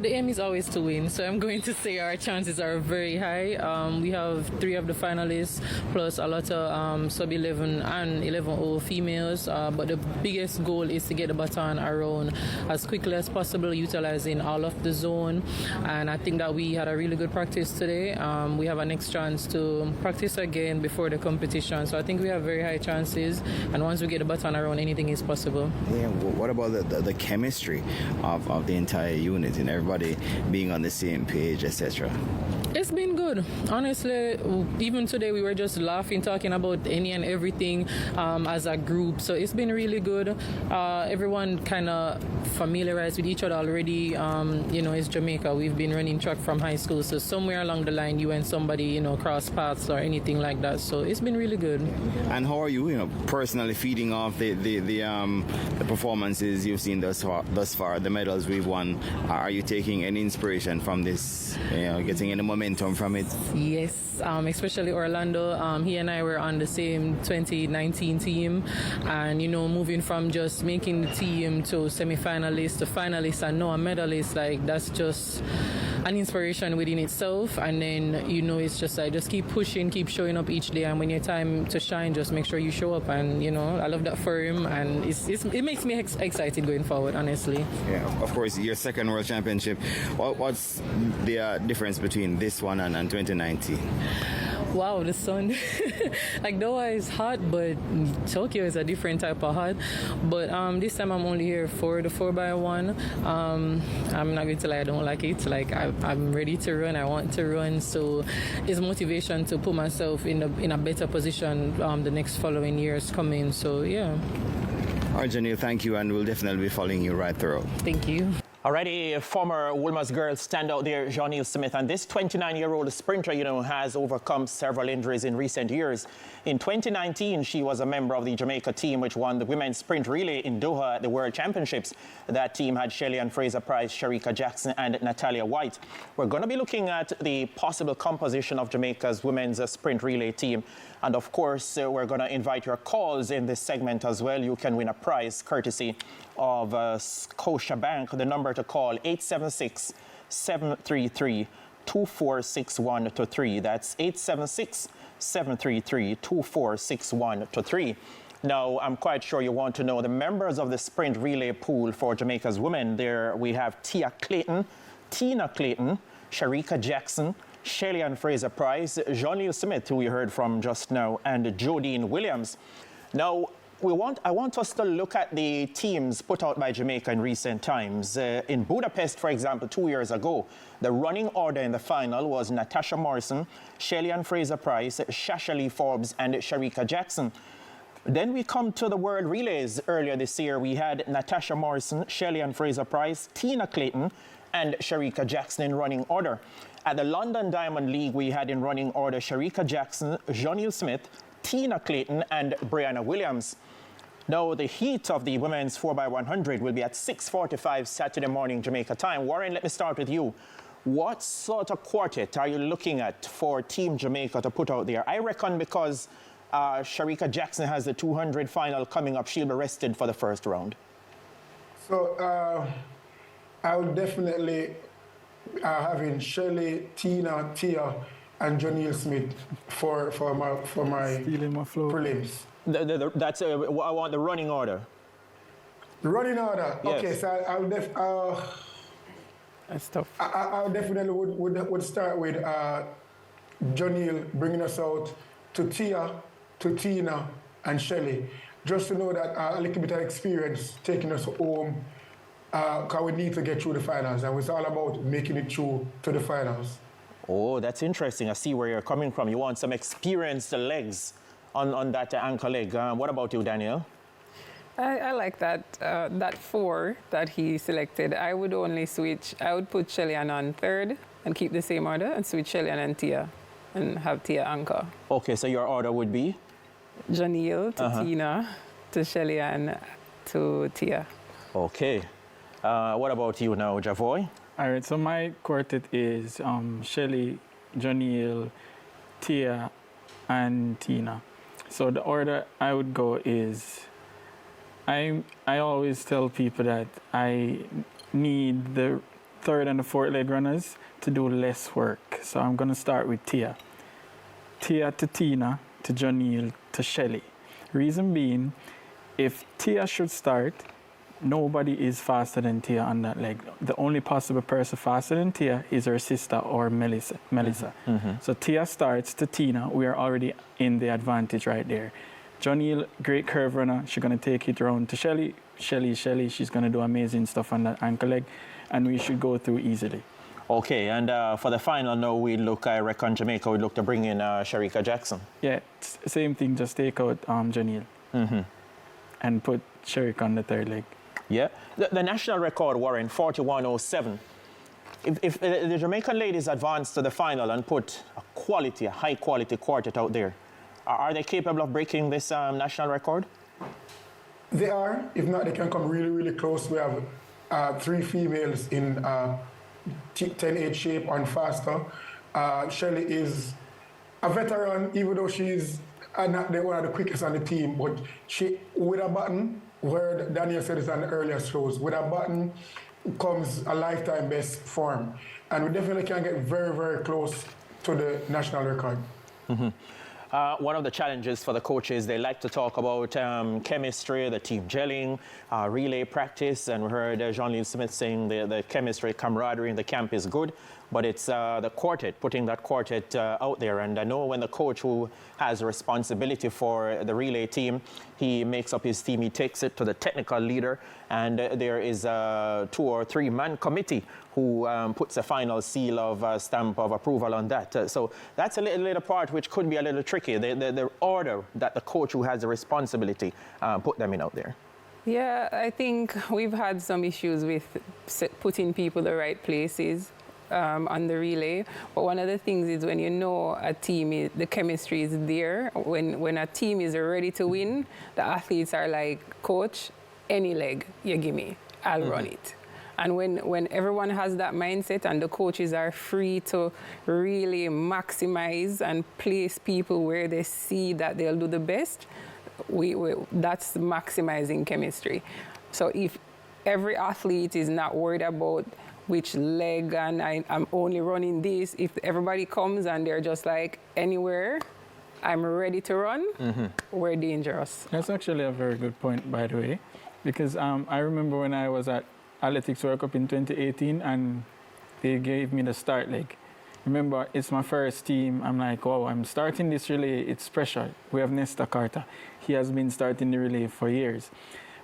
The aim is always to win, so I'm going to say our chances are very high. We have 3 of the finalists, plus a lot of sub-11 and 11-0 females, but the biggest goal is to get the baton around as quickly as possible, utilizing all of the zone, and I think that we had a really good practice today. We have a next chance to practice again before the competition, so I think we have very high chances, and once we get the baton around, anything is possible. Yeah, what about the chemistry of the entire unit and everybody being on the same page, etc.? It's been good. Honestly, even today we were just laughing, talking about any and everything as a group. So it's been really good. Everyone kind of familiarized with each other already. It's Jamaica. We've been running track from high school. So somewhere along the line, you and somebody, cross paths or anything like that. So it's been really good. And how are you, personally feeding off the performances you've seen thus far, the medals we've won? Are you taking any inspiration from this, getting any momentum from it? Yes, especially Orlando. He and I were on the same 2019 team, and moving from just making the team to semi-finalists to finalists and now a medalist, like that's just an inspiration within itself. And then it's just like just keep pushing, keep showing up each day, and when your time to shine, just make sure you show up. And I love that for him, and it makes me excited going forward, honestly. Yeah, of course, your second world championship. What's the difference between this one and 2019? Wow, the sun. Like Doha is hot, but Tokyo is a different type of hot. But this time I'm only here for the 4x1. I'm not going to lie, I don't like it. Like I'm ready to run, I want to run. So it's motivation to put myself in a better position the next following years coming. So yeah. All right, Janiel, thank you, and we'll definitely be following you right through. Thank you. Already, former Wolmer's girl standout there, Janiel Smith, and this 29-year-old sprinter, has overcome several injuries in recent years. In 2019, she was a member of the Jamaica team, which won the women's sprint relay in Doha at the World Championships. That team had Shelly-Ann Fraser-Price, Sharika Jackson, and Natalia White. We're going to be looking at the possible composition of Jamaica's women's sprint relay team. And of course, we're going to invite your calls in this segment as well. You can win a prize courtesy of Scotiabank. The number to call, 876-733-2461-3. That's 876-733-2461-3. Now, I'm quite sure you want to know the members of the sprint relay pool for Jamaica's women. There we have Tia Clayton, Tina Clayton, Sharika Jackson, Shelly-Ann Fraser-Price, Janiel Smith, who we heard from just now, and Jodine Williams. Now, I want us to look at the teams put out by Jamaica in recent times. In Budapest, for example, 2 years ago, the running order in the final was Natasha Morrison, Shelly-Ann Fraser-Price, Shasha Lee Forbes, and Sharika Jackson. Then we come to the World Relays earlier this year. We had Natasha Morrison, Shelly-Ann Fraser-Price, Tina Clayton, and Sharika Jackson in running order. At the London Diamond League, we had in running order Sharika Jackson, Janiel Smith, Tina Clayton, and Brianna Williams. Now, the heat of the women's 4x100 will be at 6:45 Saturday morning Jamaica time. Warren, let me start with you. What sort of quartet are you looking at for Team Jamaica to put out there? I reckon because Sharika Jackson has the 200 final coming up, she'll be rested for the first round. So I would definitely having Shelly, Tina, Tia, and Janiel Smith for my prelims. That's I want the running order. The running order. Yes. Okay, so That's tough. I definitely would start with Janiel bringing us out to Tia, to Tina, and Shelly, just to know that a little bit of experience taking us home. Because we need to get through the finals, and it's all about making it through to the finals. Oh, that's interesting. I see where you're coming from. You want some experienced legs on that ankle leg. What about you, Daniel? I like that 4 that he selected. I would only switch. I would put Shelly-Ann on third and keep the same order and switch Shelly-Ann and Tia and have Tia anchor. Okay, so your order would be? Janiel to Tina, to Shelly-Ann to Tia. Okay. What about you now, Javoy? All right, so my quartet is Shelly, Janiel, Tia, and Tina. So the order I would go is, I always tell people that I need the third and the fourth leg runners to do less work. So I'm going to start with Tia. Tia to Tina to Janiel to Shelly. Reason being, if Tia should start, nobody is faster than Tia on that leg. The only possible person faster than Tia is her sister or Melissa. So Tia starts to Tina. We are already in the advantage right there. Janiel, great curve runner. She's going to take it around to Shelly. Shelly. She's going to do amazing stuff on that ankle leg, and we should go through easily. Okay, and for the final now, I reckon Jamaica would look to bring in Sharika Jackson. Yeah, same thing, just take out Janiel and put Sharika on the third leg. Yeah, the national record, Warren, 4x100M. If the Jamaican ladies advance to the final and put a high-quality quartet out there, are they capable of breaking this national record? They are. If not, they can come really, really close. We have 3 females in 10-8 shape and faster. Shelly is a veteran, even though she's not one of the quickest on the team, but she, with a button, where Daniel said this on the earlier shows, with a button comes a lifetime best form. And we definitely can get very, very close to the national record. One of the challenges for the coaches, they like to talk about chemistry, the team gelling, relay practice, and we heard Janiel Smith saying the chemistry, camaraderie in the camp is good, but it's the quartet, putting that quartet out there. And I know when the coach who has responsibility for the relay team, he makes up his team, he takes it to the technical leader, and there is a 2 or 3 man committee who puts a final seal of stamp of approval on that. So that's a little part which could be a little tricky. The order that the coach who has the responsibility put them in out there. Yeah, I think we've had some issues with putting people in the right places on the relay. But one of the things is when you know a team, the chemistry is there. When a team is ready to win, the athletes are like, coach, any leg you give me, I'll run it. And when everyone has that mindset and the coaches are free to really maximize and place people where they see that they'll do the best, that's maximizing chemistry. So if every athlete is not worried about which leg and I'm only running this, if everybody comes and they're just like, anywhere, I'm ready to run, we're dangerous. That's actually a very good point, by the way, because I remember when I was at Athletics World Cup in 2018 and they gave me the start leg. Remember, it's my first team. I'm like, wow, I'm starting this relay. It's pressure. We have Nesta Carter. He has been starting the relay for years.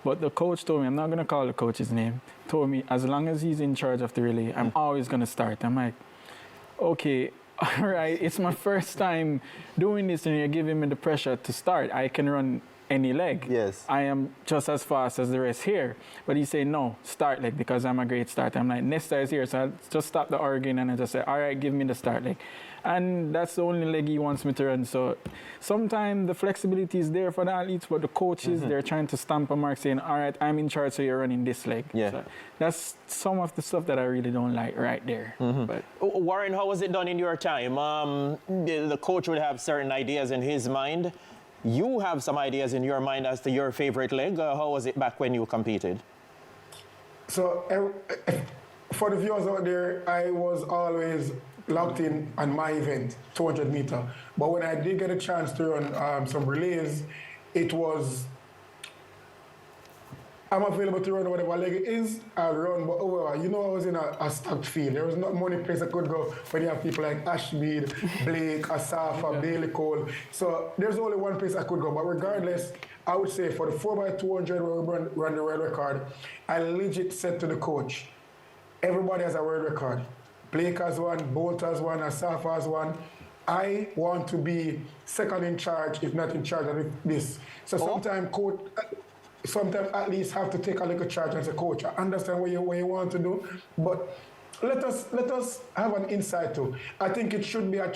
But the coach told me, I'm not going to call the coach's name, told me as long as he's in charge of the relay, I'm always going to start. I'm like, okay, all right, it's my first time doing this and you're giving me the pressure to start. I can run any leg. Yes. I am just as fast as the rest here. But he said, no, start leg because I'm a great starter. I'm like, Nesta is here. So I just stop the arguing and I just say, all right, give me the start leg. And that's the only leg he wants me to run. So sometimes the flexibility is there for the athletes, but the coaches, they're trying to stamp a mark saying, all right, I'm in charge, so you're running this leg. Yeah. So that's some of the stuff that I really don't like right there. But Warren, how was it done in your time? The coach would have certain ideas in his mind. You have some ideas in your mind as to your favorite leg. How was it back when you competed? So for the viewers out there, I was always locked in on my event, 200 meter. But when I did get a chance to run some relays, it was, I'm available to run whatever leg it is, I'll run. But overall, you know, I was in a stacked field. There was not many places I could go when you have people like Ashmead, Blake, Asafa, Bailey Cole. So there's only one place I could go. But regardless, I would say for the 4x200 where we run the world record, I legit said to the coach, everybody has a world record. Blake has one, Bolt has one, Asafa has one. I want to be second in charge, if not in charge of this. So sometimes athletes have to take a little charge as a coach. I understand what you want to do, but let us have an insight too. I think it should be a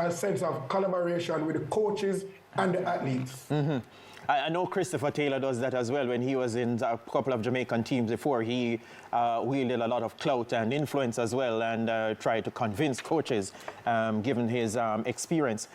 sense of collaboration with the coaches and the athletes. I know Christopher Taylor does that as well. When he was in a couple of Jamaican teams before, he wielded a lot of clout and influence as well and tried to convince coaches, given his experience.